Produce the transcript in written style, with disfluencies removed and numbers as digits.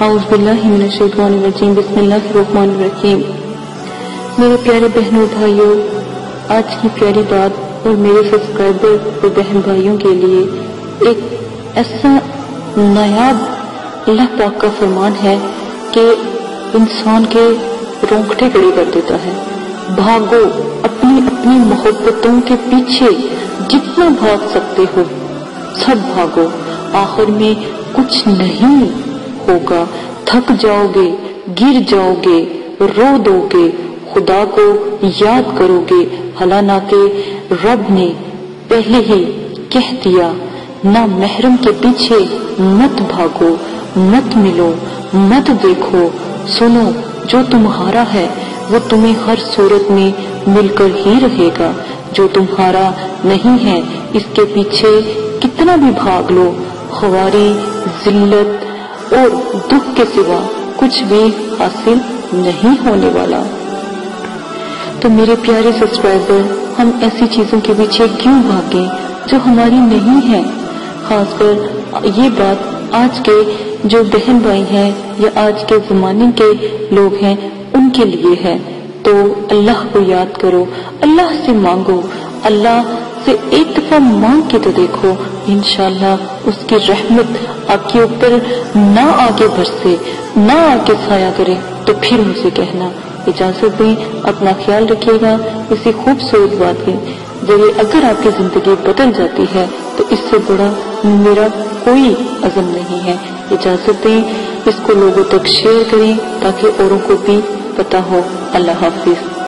اعوذ باللہ من الشیطان الرجیم، بسم اللہ الرحمن الرحیم۔ میرے پیارے بہنوں بھائیوں، آج کی پیاری بات اور میرے سبسکرائبر اور بہن بھائیوں کے لیے ایک ایسا نایاب اللہ پاک کا فرمان ہے کہ انسان کے رونگٹے کھڑے کر دیتا ہے۔ بھاگو اپنی اپنی محبتوں کے پیچھے، جتنا بھاگ سکتے ہو سب بھاگو، آخر میں کچھ نہیں ہوگا، تھک جاؤ گے، گر جاؤ گے، رو دو گے، خدا کو یاد کرو گے، حالانکہ رب نے پہلے ہی کہہ دیا نہ محرم کے پیچھے مت بھاگو، مت ملو، مت دیکھو، سنو جو تمہارا ہے وہ تمہیں ہر صورت میں مل کر ہی رہے گا، جو تمہارا نہیں ہے اس کے پیچھے کتنا بھی بھاگ لو، خواری، ذلت اور دکھ کے سوا کچھ بھی حاصل نہیں ہونے والا۔ تو میرے پیارے سبسکرائبر، ہم ایسی چیزوں کے پیچھے کیوں بھاگیں جو ہماری نہیں ہے؟ خاص کر یہ بات آج کے جو بہن بھائی ہیں یا آج کے زمانے کے لوگ ہیں ان کے لیے ہے۔ تو اللہ کو یاد کرو، اللہ سے مانگو، اللہ سے ایک دفعہ مانگ کے تو دیکھو، انشاءاللہ اس کی رحمت آپ کے اوپر نہ آگے برسے، نہ آگے سایہ کرے تو پھر مجھے کہنا۔ اجازت دیں، اپنا خیال رکھیے گا۔ اسی خوبصورت بات کے ذریعے اگر آپ کی زندگی بدل جاتی ہے تو اس سے بڑا میرا کوئی عزم نہیں ہے۔ اجازت دیں، اس کو لوگوں تک شیئر کریں تاکہ اوروں کو بھی پتہ ہو۔ اللہ حافظ۔